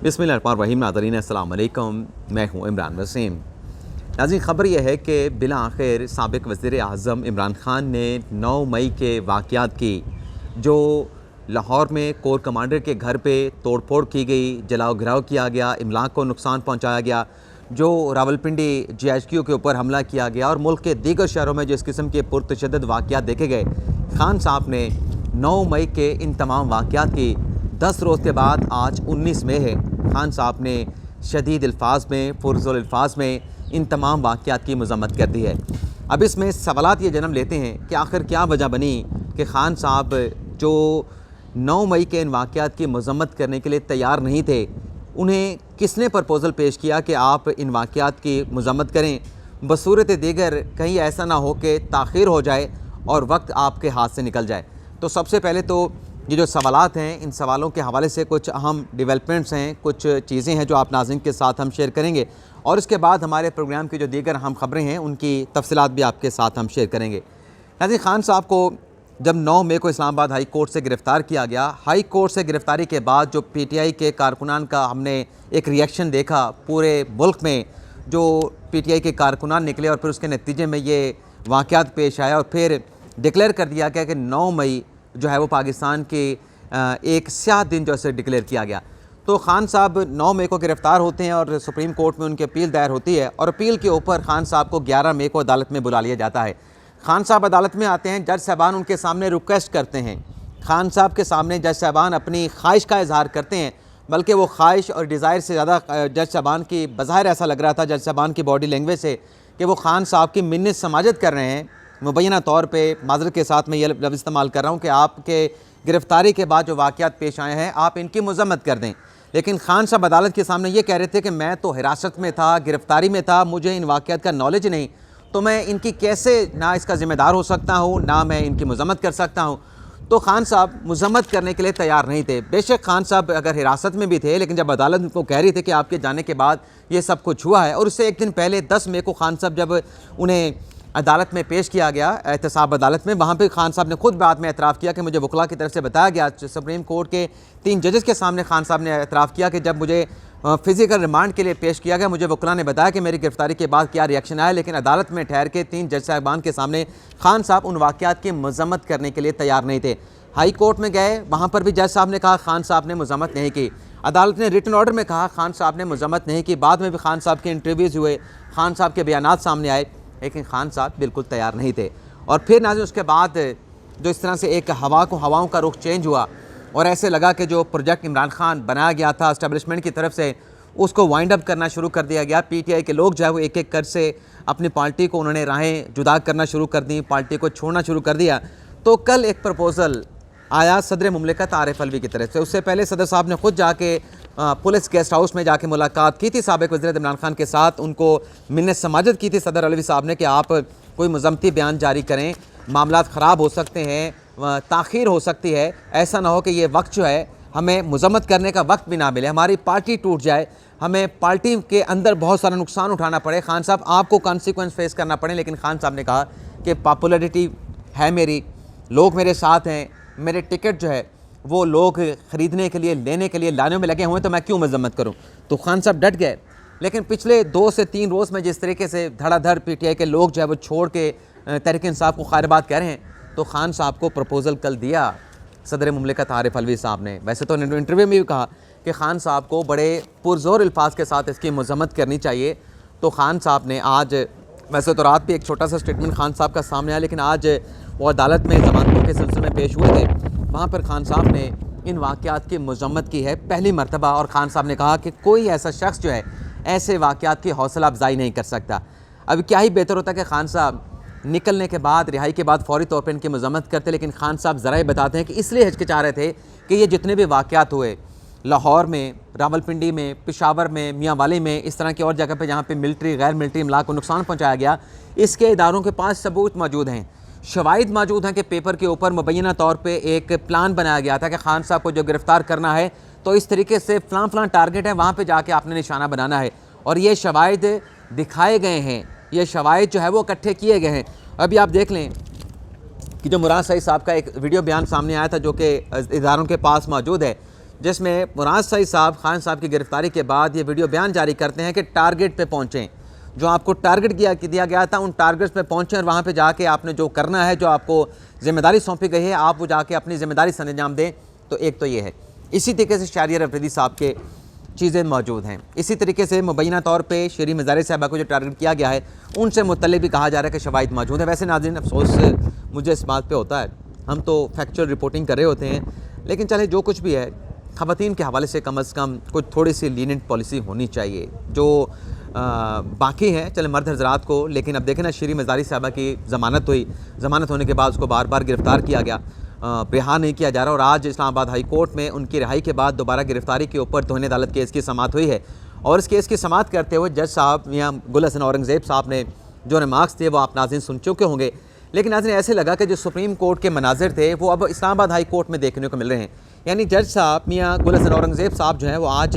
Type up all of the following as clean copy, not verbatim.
बिस्मिल्लाहिर्रहमानिर्रहीम। नाज़रीन अस्सलाम वालेकुम, मैं हूँ इमरान वसीम। नाज़रीन, ख़बर यह है कि बिला आखिर साबिक़ वज़ीर आज़म इमरान ख़ान ने 9 मई के वाक़यात की, जो लाहौर में कोर कमांडर के घर पे तोड़-फोड़ की गई, जलाओ घिराव किया गया, इमलाक को नुकसान पहुँचाया गया, जो रावलपिंडी GHQ के ऊपर हमला किया गया और मुल्क के दीगर शहरों में जिस किस्म के पुरतशद्दुद वाक़यात देखे गए, ख़ान साहब ने 9 मई के इन तमाम वाक़यात की 10 रोज़ के बाद आज 19 मई है, ख़ान साहब ने शदीद अल्फाज में, पुरज़ोर अल्फाज में इन तमाम वाक़यात की मज़म्मत कर दी है। अब इसमें सवालात ये जन्म लेते हैं कि आखिर क्या वजह बनी कि ख़ान साहब जो 9 मई के इन वाक़यात की मज़म्मत करने के लिए तैयार नहीं थे, उन्हें किसने प्रपोज़ल पेश किया कि आप इन वाक़यात की मज़म्मत करें, बसूरत दीगर कहीं ऐसा ना हो कि ताख़ीर हो जाए और वक्त आपके हाथ से निकल जाए। तो सबसे पहले तो ये जो सवालात हैं, इन सवालों के हवाले से कुछ अहम डेवलपमेंट्स हैं, कुछ चीज़ें हैं जो आप नाज़रीन के साथ हम शेयर करेंगे और इसके बाद हमारे प्रोग्राम की जो दीगर अहम ख़बरें हैं उनकी तफसीलात भी आपके साथ हम शेयर करेंगे। नाज़रीन, ख़ान साहब को जब 9 मई को इस्लामाबाद हाई कोर्ट से गिरफ़्तार किया गया, हाई कोर्ट से गिरफ़्तारी के बाद जो PTI के कारकुनान का हमने एक रिएक्शन देखा पूरे मुल्क में, जो PTI के कारकुनान निकले और फिर उसके नतीजे में ये वाक़यात पेश आया और फिर डिक्लेयर कर दिया गया कि 9 मई जो है वो पाकिस्तान के एक स्याह दिन जो है डिक्लेयर किया गया। तो ख़ान साहब 9 मई को गिरफ़्तार होते हैं और सुप्रीम कोर्ट में उनकी अपील दायर होती है और अपील के ऊपर ख़ान साहब को 11 मई को अदालत में बुला लिया जाता है। ख़ान साहब अदालत में आते हैं, जज साहबान उनके सामने रिक्वेस्ट करते हैं। ख़ान साहब के सामने जज साहबान अपनी ख्वाहिश का इजहार करते हैं, बल्कि वो ख्वाहिश और डिज़ायर से ज़्यादा जज साहबान की बज़ाहिर ऐसा लग रहा था जज साहबान की बॉडी लैंग्वेज से कि वो ख़ान साहब की मिन्नत समाजत कर रहे हैं। मुबैना तौर पे माज़रत के साथ मैं ये लफ्ज़ इस्तेमाल कर रहा हूँ कि आपके गिरफ़्तारी के बाद जो वाक़यात पेश आए हैं आप इनकी मज़म्मत कर दें। लेकिन ख़ान साहब अदालत के सामने ये कह रहे थे कि मैं तो हिरासत में था, गिरफ़्तारी में था, मुझे इन वाक़यात का नॉलेज नहीं, तो मैं इनकी कैसे ना इसका ज़िम्मेदार हो सकता हूँ, ना मैं इनकी मज़म्मत कर सकता हूँ। तो ख़ान साहब मज़म्मत करने के लिए तैयार नहीं थे। बेशक ख़ान साहब अगर हिरासत में भी थे, लेकिन जब अदालत उनको कह रही थी कि आपके जाने के बाद ये सब कुछ हुआ है, और उससे एक दिन पहले 10 मई को ख़ान साहब जब उन्हें अदालत में पेश किया गया, एहतसाब अदालत में, वहाँ पे ख़ान साहब ने खुद बाद में एतराफ़ किया कि मुझे वकला की तरफ से बताया गया, सुप्रीम कोर्ट के 3 जजेस के सामने ख़ान साहब ने एतराफ़ किया कि जब मुझे फ़िज़िकल रिमांड के लिए पेश किया गया, मुझे वकला ने बताया कि मेरी गिरफ़्तारी के बाद क्या रिएक्शन आया, लेकिन अदालत में ठहर के 3 जज साहबान के सामने ख़ान साहब उन वाक़यात की मज़म्मत करने के लिए तैयार नहीं थे। हाई कोर्ट में गए, वहाँ पर भी जज साहब ने कहा ख़ान साहब ने मज़म्मत नहीं की। अदालत ने रिटन ऑर्डर में कहा ख़ान साहब ने मज़म्मत नहीं की। बाद में भी ख़ान साहब के इंटरव्यूज़ हुए, ख़ान साहब के बयानात सामने आए, लेकिन ख़ान साहब बिल्कुल तैयार नहीं थे। और फिर नाज़रीन उसके बाद जो इस तरह से एक हवाओं का रुख चेंज हुआ और ऐसे लगा कि जो प्रोजेक्ट इमरान ख़ान बनाया गया था एस्टेब्लिशमेंट की तरफ से, उसको वाइंड अप करना शुरू कर दिया गया। PTI के लोग जो है वो एक एक कर से अपनी पार्टी को उन्होंने राहें जुदा करना शुरू कर दी, पार्टी को छोड़ना शुरू कर दिया। तो कल एक प्रपोज़ल आया सदर मुमलिकत आरिफ अलवी की तरफ से। उससे पहले सदर साहब ने खुद जाके पुलिस गेस्ट हाउस में जाके मुलाकात की थी साबिक़ वज़ीर इमरान ख़ान के साथ, उनको मिन्नत समाजत की थी सदर अलवी साहब ने कि आप कोई मज़म्मती बयान जारी करें, मामलात ख़राब हो सकते हैं, ताख़ीर हो सकती है, ऐसा ना हो कि ये वक्त जो है हमें मज़म्मत करने का वक्त भी ना मिले, हमारी पार्टी टूट जाए, हमें पार्टी के अंदर बहुत सारा नुकसान उठाना पड़े, ख़ान साहब आपको कॉन्सिक्वेंस फेस करना पड़े। लेकिन ख़ान साहब ने कहा कि पॉपुलरिटी है मेरी, लोग मेरे साथ हैं, मेरे टिकट जो है वो लोग ख़रीदने के लिए, लेने के लिए, लाने में लगे हुए हैं, तो मैं क्यों मज़म्मत करूं। तो ख़ान साहब डट गए। लेकिन पिछले 2 से 3 रोज़ में जिस तरीके से धड़ाधड़ PTI के लोग जो है वो छोड़ के तहरीक इंसाफ को खैरबाद कह रहे हैं, तो ख़ान साहब को प्रपोज़ल कल दिया सदर मुमलिकत आरिफ अलवी साहब ने। वैसे तो इंटरव्यू में भी कहा कि ख़ान साहब को बड़े पुरज़ोर अल्फाज के साथ इसकी मज़म्मत करनी चाहिए। तो ख़ान साहब ने आज, वैसे तो रात भी एक छोटा सा स्टेटमेंट ख़ान साहब का सामने आया, लेकिन आज वो अदालत में ज़मानतों के सिलसिले में पेश हुए थे, वहाँ पर ख़ान साहब ने इन वाक़यात की मज़म्मत की है पहली मरतबा। और ख़ान साहब ने कहा कि कोई ऐसा शख्स जो है ऐसे वाक़यात की हौसला अफजाई नहीं कर सकता। अब क्या ही बेहतर होता कि ख़ान साहब निकलने के बाद, रिहाई के बाद फ़ौरी तौर पर इनकी मज़म्मत करते, लेकिन ख़ान साहब ज़रा ही बताते हैं कि इसलिए हिचकिचा रहे थे कि ये जितने भी वाक़यात हुए लाहौर में, रावलपिंडी में, पेशावर में, मियांवाली में, इस तरह की और जगह पर जहाँ पर मिलिट्री गैर मिलिट्री इमलाक को नुकसान पहुँचाया गया, इसके इदारों के पास सबूत मौजूद हैं, शवाहिद मौजूद हैं कि पेपर के ऊपर मुबैना तौर पे एक प्लान बनाया गया था कि ख़ान साहब को जो गिरफ़्तार करना है तो इस तरीके से फ़लाँ टारगेट है, वहाँ पे जाके आपने निशाना बनाना है। और ये शवाहिद दिखाए गए हैं, ये शवाहिद जो है वो इकट्ठे किए गए हैं। अभी आप देख लें कि जो मुराद सईद साहब का एक वीडियो बयान सामने आया था जो कि इदारों के पास मौजूद है, जिसमें मुराद सईद साहब खान साहब की गिरफ्तारी के बाद ये वीडियो बयान जारी करते हैं कि टारगेट पे पहुँचें, जो आपको टारगेट दिया गया था उन टारगेट्स पे पहुँचें और वहाँ पे जाके आपने जो करना है, जो आपको जिम्मेदारी सौंपी गई है, आप वो जाके अपनी जिम्मेदारी से अंजाम दें। तो एक तो ये है। इसी तरीके से शहरियार अफरीदी साहब के चीज़ें मौजूद हैं। इसी तरीके से मुबैना तौर पे शेरी मज़ारी साहबा को जो टारगेट किया गया है उनसे मुतल्लिक़ भी कहा जा रहा है कि शवाहिद मौजूद है। वैसे नाज़रीन, अफसोस मुझे इस बात पे होता है, हम तो फैक्चुअल रिपोर्टिंग कर रहे होते हैं, लेकिन चले जो कुछ भी है, ख़वातीन के हवाले से कम कुछ थोड़ी सी लीनियंट पॉलिसी होनी चाहिए। जो बाकी हैं चले मर्द हजरात को, लेकिन अब देखें ना, शेरी मज़ारी साहबा की ज़मानत हुई, ज़मानत होने के बाद उसको बार बार गिरफ़्तार किया गया, रिहा नहीं किया जा रहा, और आज इस्लामाबाद हाई कोर्ट में उनकी रिहाई के बाद दोबारा गिरफ्तारी के ऊपर तौहीन अदालत केस की समाअत हुई है। और इस केस की समाअत करते हुए जज साहब मियां गुल हसन औरंगज़ेब साहब ने जो रिमार्क्स थे वो आप नाज़रीन सुन चुके होंगे। लेकिन नाज़रीन ऐसे लगा कि जो सुप्रीम कोर्ट के मनाजिर थे वो अब इस्लामाबाद हाई कोर्ट में देखने को मिल रहे हैं। यानी जज साहब मियां गुल हसन औरंगज़ेब साहब जो हैं वो आज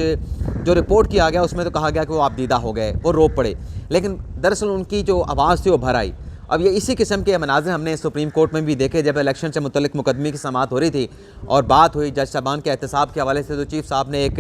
जो रिपोर्ट किया गया उसमें तो कहा गया कि वो आपदीदा हो गए, वो रो पड़े, लेकिन दरअसल उनकी जो आवाज़ थी वो भर आई। अब ये इसी किस्म के मनाज़िर हमने सुप्रीम कोर्ट में भी देखे जब इलेक्शन से मुतल्लिक़ मुकदमे की समाअत हो रही थी और बात हुई जज साहबान के एहतसाब के हवाले से, तो चीफ़ साहब ने एक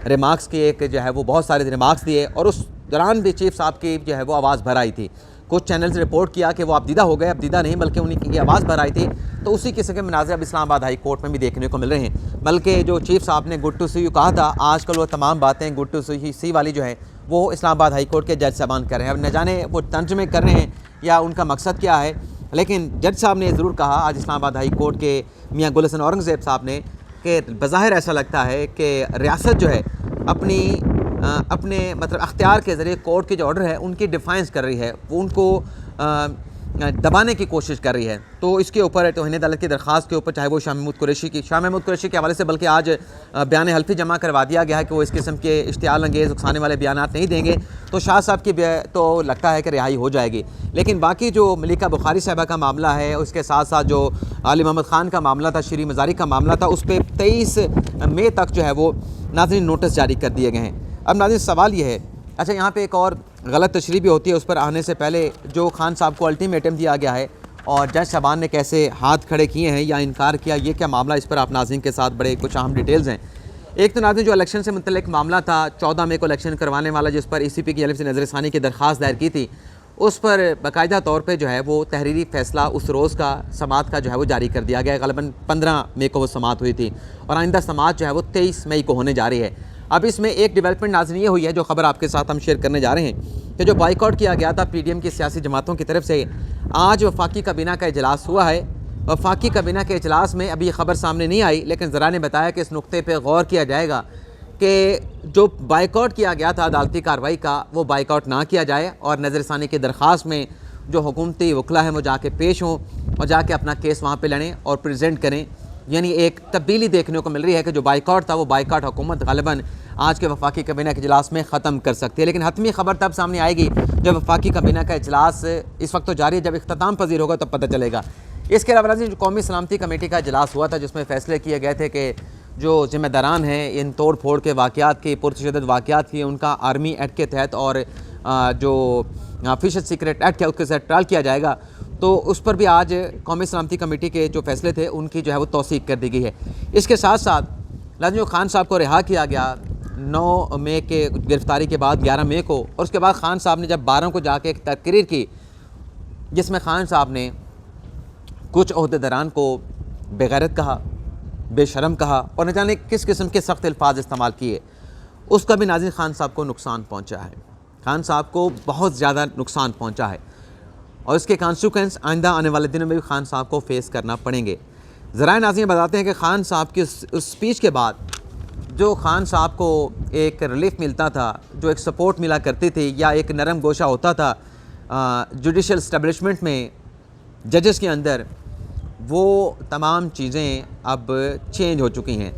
रिमार्क्स की, एक जो है वो बहुत सारे रिमार्क्स दिए, और उस दौरान भी चीफ़ साहब की जो है वो आवाज़ भर आई थी। कुछ चैनल्स ने रिपोर्ट किया कि वो आपदीदा हो गए, आपदीदा नहीं बल्कि उनकी आवाज़ भर आई थी। तो उसी किस्म के मनाज़िर अब इस्लामाबाद हाई कोर्ट में भी देखने को मिल रहे हैं। बल्कि जो चीफ़ साहब ने गुड टू सी यू कहा था, आजकल वो तमाम बातें गुड टू सी वाली जो है वो इस्लामाबाद हाई कोर्ट के जज साहबान कर रहे हैं। अब न जाने वो तर्जुमे कर रहे हैं या उनका मकसद क्या है, लेकिन जज साहब ने ज़रूर कहा आज इस्लामाबाद हाई कोर्ट के मियां गुल हसन औरंगज़ेब साहब ने कि बज़ाहिर ऐसा लगता है कि रियासत जो है अपने मतलब अख्तियार के ज़रिए कोर्ट के जो ऑर्डर है उनकी डिफाइंस कर रही है, वो उनको दबाने की कोशिश कर रही है। तो इसके ऊपर तौहीन अदालत की दरख्वास्त के ऊपर, चाहे वो शाह महमूद कुरैशी के हवाले से, बल्कि आज बयान हल्फी जमा करवा दिया गया है कि वो इस किस्म के इश्तियाल अंगेज़ उकसाने वाले बयान नहीं देंगे, तो शाह साहब की तो लगता है कि रिहाई हो जाएगी। लेकिन बाकी जो मलिका बुखारी साहबा का मामला है, उसके साथ साथ जो आली मोहम्मद ख़ान का मामला था, शेरी मज़ारी का मामला था, उस पर 23 मई तक जो है वो नाज़रीन नोटिस जारी कर दिए गए हैं। अब नाज़रीन सवाल ये है, अच्छा यहाँ पे एक और गलत तशरीह भी होती है, उस पर आने से पहले जो खान साहब को अल्टीमेटम दिया गया है और जज साहबान ने कैसे हाथ खड़े किए हैं या इनकार किया, ये क्या मामला, इस पर आप नाज़रीन के साथ बड़े कुछ अहम डिटेल्स हैं। एक तो नाज़रीन जो इलेक्शन से मुतल्लिक़ मामला था, 14 मई को इलेक्शन करवाने वाला, जिस पर ECP की जानिब से नज़रसानी की दरख्वास्त दायर की थी, उस पर बाकायदा तौर पर जो है वो तहरीरी फ़ैसला उस रोज़ का समाअत का जो है वो जारी कर दिया गया। ग़ालिबन 15 मई को वो समाअत हुई थी और आइंदा समाअत जो है वो 23 मई को होने जा रही है। अब इसमें एक डेवलपमेंट नाज़रीन ये हुई है, जो ख़बर आपके साथ हम शेयर करने जा रहे हैं, कि जो बाइकआउट किया गया था PDM की सियासी जमातों की तरफ से, आज वफाकी काबीना का इजलास हुआ है। वफाकी काबीना के इजलास में अभी ये ख़बर सामने नहीं आई, लेकिन ज़रा ने बताया कि इस नुक्ते पर गौर किया जाएगा कि जो बाइकआउट किया गया था अदालती कार्रवाई का, वो बाइकआउट ना किया जाए और नज़रसानी की दरख्वास्त में जो हुकूमती वकला हैं वो जाके पेश हों और जाके अपना केस वहाँ पर लड़ें और प्रेजेंट करें। यानी एक तब्दीली देखने को मिल रही है कि जो बाइकआउट था वो बाइकआउट हुकूमत ग़ालिबन आज के वफाकी काबीना के इजलास में ख़त्म कर सकती है। लेकिन हतमी ख़बर तब सामने आएगी जब वफाकी काबीना का इजलास इस वक्त तो जारी है, जब इख्तिताम पजीर होगा तब पता चलेगा। इसके अलावा जो कौमी सलामती कमेटी का इजलास हुआ था, जिसमें फ़ैसले किए गए थे कि जो ज़िम्मेदारान हैं इन तोड़ फोड़ के वाक़यात की, पुरतशद्दुद वाक़यात की, उनका आर्मी एक्ट के तहत और जो ऑफिशियल सीक्रेट एक्ट है उसके तहत ट्रायल किया जाएगा। तो उस पर भी आज कौमी सलामती कमेटी के जो फ़ैसले थे उनकी जो है वो तौसीक कर दी गई है। इसके साथ साथ लाजमी खान साहब को रिहा किया गया 9 मई के गिरफ़्तारी के बाद 11 मई को, और उसके बाद खान साहब ने जब 12 को जाके एक तकरीर की जिसमें खान साहब ने कुछ ओहदेदारान को बेगैरत कहा, बेशरम कहा और न जाने किस किस्म के सख्त अल्फाज इस्तेमाल किए, उसका भी नाज़रीन खान साहब को नुकसान पहुँचा है। खान साहब को बहुत ज़्यादा नुकसान पहुँचा है और इसके कॉन्सिक्वेंस आइंदा आने वाले दिनों में भी खान साहब को फेस करना पड़ेंगे। ज़राए नाज़रीन बताते हैं कि खान साहब की उस स्पीच के बाद जो खान साहब को एक रिलीफ मिलता था, जो एक सपोर्ट मिला करती थी या एक नरम गोशा होता था जुडिशल इस्टेब्लिशमेंट में, जजेस के अंदर, वो तमाम चीज़ें अब चेंज हो चुकी हैं।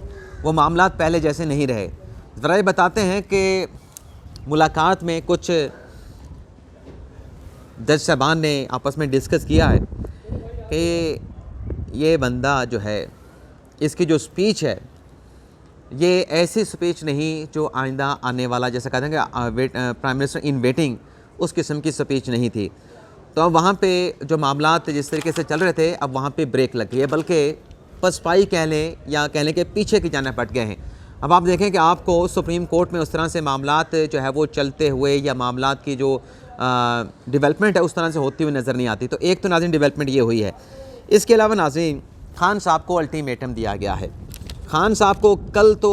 वो मामलात पहले जैसे नहीं रहे। ज़राए बताते हैं कि मुलाकात में कुछ जज साहबान ने आपस में डिस्कस किया है कि ये बंदा जो है, इसकी जो स्पीच है ये ऐसी स्पीच नहीं जो आइंदा आने वाला, जैसे कहते हैं कि प्राइम मिनिस्टर इन वेटिंग, उस किस्म की स्पीच नहीं थी। तो अब वहाँ पे जो मामलात जिस तरीके से चल रहे थे, अब वहाँ पे ब्रेक लग गई है। बल्कि पसपाई कह लें या कह लें कि पीछे की जानिब हट गए हैं। अब आप देखें कि आपको सुप्रीम कोर्ट में उस तरह से मामलात जो है वो चलते हुए या मामलात की जो डेवलपमेंट है उस तरह से होती हुई नज़र नहीं आती। तो एक तो नाज़रीन डेवलपमेंट ये हुई है। इसके अलावा नाज़रीन खान साहब को अल्टीमेटम दिया गया है। खान साहब को कल तो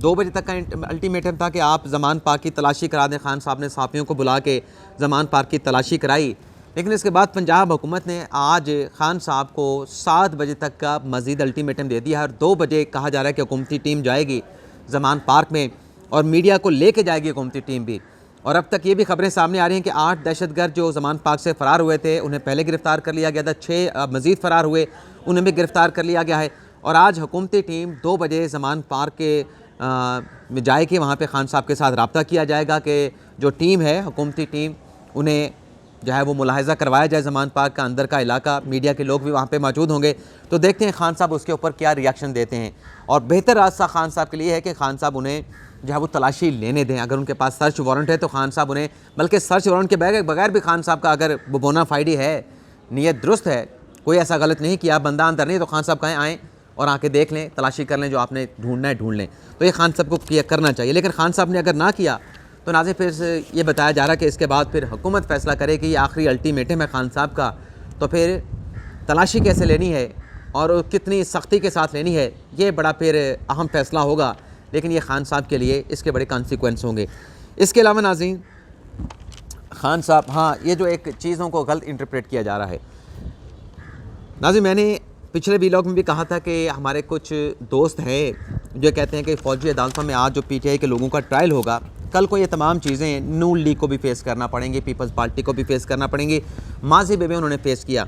2 बजे तक का अल्टीमेटम था कि आप ज़मान पाक की तलाशी करा दें। खान साहब ने साफियों को बुला के ज़मान पाक की तलाशी कराई, लेकिन इसके बाद पंजाब हुकूमत ने आज खान साहब को 7 बजे तक का मज़ीद अल्टीमेटम दे दिया है और 2 बजे कहा जा रहा है कि हुकूमती टीम जाएगी ज़मान पार्क में और मीडिया को लेके जाएगी हुकूमती टीम भी। और अब तक ये भी खबरें सामने आ रही हैं कि 8 दहशतगर्द जो ज़मान पार्क से फ़रार हुए थे उन्हें पहले गिरफ़्तार कर लिया गया था, 6 मज़ीद फ़रार हुए, उन्हें भी गिरफ़्तार कर लिया गया है। और आज हुकूमती टीम 2 बजे ज़मान पार्क के में जाएगी, वहाँ पे खान साहब के साथ रब्ता किया जाएगा कि जो टीम है हुकूमती टीम उन्हें जो है वो मुलाहिज़ा करवाया जाए ज़मान पार्क का अंदर का इलाका, मीडिया के लोग भी वहाँ पे मौजूद होंगे। तो देखते हैं खान साहब उसके ऊपर क्या रिएक्शन देते हैं। और बेहतर रास्ता खान साहब के लिए है कि खान साहब उन्हें जो है वो तलाशी लेने दें। अगर उनके पास सर्च वारंट है तो खान साहब उन्हें, बल्कि सर्च वारंट के बगैर भी खान साहब का अगर बोनाफाइडी है, नीयत दुरुस्त है, कोई ऐसा गलत नहीं किया, बंदा अंदर नहीं, तो खान साहब कहें आएँ और आके देख लें, तलाशी कर लें, जो आपने ढूंढना है ढूंढ लें। तो ये खान साहब को किया करना चाहिए। लेकिन खान साहब ने अगर ना किया तो नाज़रीन फिर से ये बताया जा रहा है कि इसके बाद फिर हुकूमत फ़ैसला करे कि ये आखिरी अल्टीमेटम है खान साहब का, तो फिर तलाशी कैसे लेनी है और कितनी सख्ती के साथ लेनी है, ये बड़ा फिर अहम फ़ैसला होगा। लेकिन ये खान साहब के लिए इसके बड़े कॉन्सिक्वेंस होंगे। इसके अलावा नाज़रीन खान साहब, हाँ, ये जो एक चीज़ों को गलत इंटरप्रेट किया जा रहा है नाज़रीन, मैंने पिछले वीलॉग में भी कहा था कि हमारे कुछ दोस्त हैं जो कहते हैं कि फ़ौजी अदालतों में आज जो PTI के लोगों का ट्रायल होगा, कल को ये तमाम चीज़ें नून लीग को भी फेस करना पड़ेंगी, पीपल्स पार्टी को भी फेस करना पड़ेंगी, माजी में भी उन्होंने फेस किया।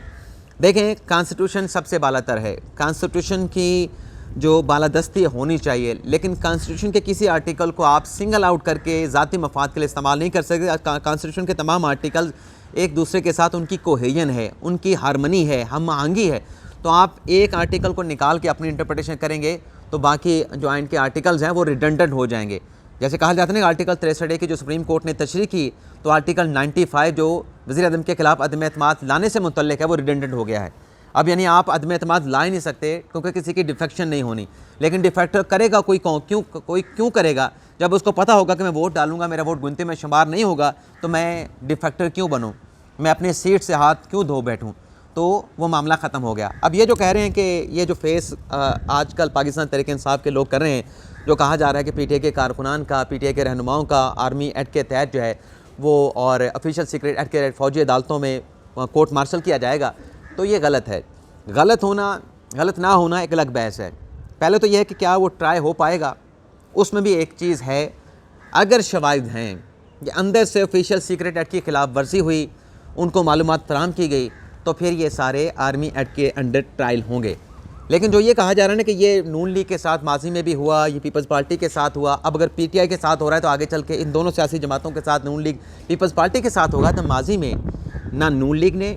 देखें, कॉन्स्टिट्यूशन सबसे बालातर है, कॉन्स्टिट्यूशन की जो बालादस्ती होनी चाहिए, लेकिन कॉन्स्टिट्यूशन के किसी आर्टिकल को आप सिंगल आउट करके ज़ाती मफाद के लिए इस्तेमाल नहीं कर सकते। कॉन्स्टिट्यूशन के तमाम आर्टिकल एक दूसरे के साथ उनकी कोहेजन है, उनकी हारमनी है, हम आहंगी है। तो आप एक आर्टिकल को निकाल के अपनी इंटरप्रिटेशन करेंगे तो बाकी जो आइन के आर्टिकल्स हैं वो रिडंडेंट हो जाएंगे। जैसे कहा जाता है ना, आर्टिकल 63 की जो सुप्रीम कोर्ट ने तशरीह की, तो आर्टिकल 95 जो वज़ीर आज़म के खिलाफ अदम एतमाद लाने से मुतल्लिक है वो रिडंडेंट हो गया है। अब यानी आप अदम एतमाद ला ही नहीं सकते क्योंकि किसी की डिफेक्शन नहीं होनी। लेकिन डिफेक्टर करेगा कोई क्यों करेगा? जब उसको पता होगा कि मैं वोट डालूंगा, मेरा वोट गिनती में शुमार नहीं होगा, तो मैं डिफेक्टर क्यों बनूँ, मैं अपने सीट से हाथ क्यों धो बैठूँ? तो वो मामला ख़त्म हो गया। अब ये जो कह रहे हैं कि ये जो फेस आजकल पाकिस्तान तहरीक इंसाफ के लोग कर रहे हैं, जो कहा जा रहा है कि PTI के कारकुनान का, PTI के रहनुमाओं का आर्मी एक्ट के तहत जो है वो और ऑफिशियल सीक्रेट एक्ट के तहत फ़ौजी अदालतों में कोर्ट मार्शल किया जाएगा, तो ये गलत है। गलत ना होना एक अलग बहस है। पहले तो यह है कि क्या वो ट्राई हो पाएगा, उसमें भी एक चीज़ है, अगर शवाहिद हैं कि अंदर से ऑफिशियल सीक्रेट एक्ट की खिलाफ वर्जी हुई, उनको मालूमात फराहम की गई, तो फिर ये सारे आर्मी एक्ट के अंडर ट्रायल होंगे। लेकिन जो ये कहा जा रहा है ना कि ये नून लीग के साथ माजी में भी हुआ, ये पीपल्स पार्टी के साथ हुआ, अब अगर PTI के साथ हो रहा है तो आगे चल के इन दोनों सियासी जमातों के साथ नून लीग पीपल्स पार्टी के साथ होगा। तो माजी में ना नून लीग ने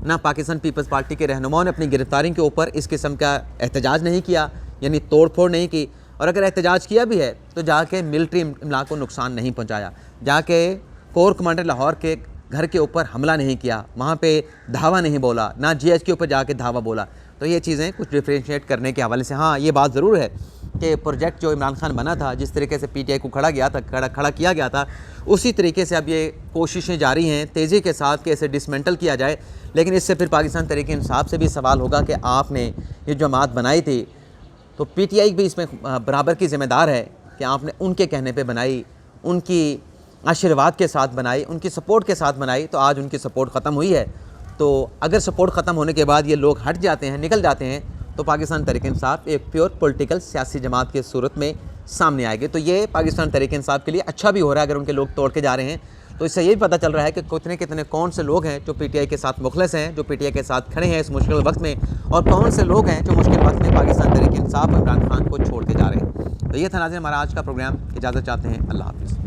ना पाकिस्तान पीपल्स पार्टी के रहनुमाओं ने अपनी गिरफ्तारी के ऊपर इस किस्म का एहतजाज नहीं किया, यानी तोड़ फोड़ नहीं की। और अगर एहतजाज किया भी है तो जाके मिलिट्री इमला को नुकसान नहीं पहुँचाया, जाके कोर कमांडर लाहौर के घर के ऊपर हमला नहीं किया, वहाँ पे धावा नहीं बोला, ना GH के ऊपर जाके धावा बोला। तो ये चीज़ें कुछ डिफ्रेंशिएट करने के हवाले से, हाँ, ये बात ज़रूर है कि प्रोजेक्ट जो इमरान खान बना था, जिस तरीके से PTI को खड़ा किया गया था, उसी तरीके से अब ये कोशिशें जारी हैं तेज़ी के साथ कि इसे डिसमेंटल किया जाए। लेकिन इससे फिर पाकिस्तान तहरीक इंसाफ से भी सवाल होगा कि आपने ये जमात बनाई थी, तो PTI भी इसमें बराबर की ज़िम्मेदार है कि आपने उनके कहने पर बनाई, उनकी आशीर्वाद के साथ बनाई, उनकी सपोर्ट के साथ बनाई। तो आज उनकी सपोर्ट ख़त्म हुई है। तो अगर सपोर्ट ख़त्म होने के बाद ये लोग हट जाते हैं, निकल जाते हैं, तो पाकिस्तान तहरीक इंसाफ एक प्योर पॉलिटिकल सियासी जमात की सूरत में सामने आएगी। तो ये पाकिस्तान तहरीक इंसाफ के लिए अच्छा भी हो रहा है अगर उनके लोग तोड़ के जा रहे हैं। तो इससे ये भी पता चल रहा है कि कितने कौन से लोग हैं जो PTI के साथ मुखलिस हैं, जो PTI के साथ खड़े हैं इस मुश्किल वक्त में, और कौन से लोग हैं जो मुश्किल वक्त में पाकिस्तान तहरीक इंसाफ इमरान खान को छोड़ के जा रहे हैं। तो ये था नाज़रीन हमारा आज का प्रोग्राम। इजाज़त चाहते हैं। अल्लाह हाफ़िज़।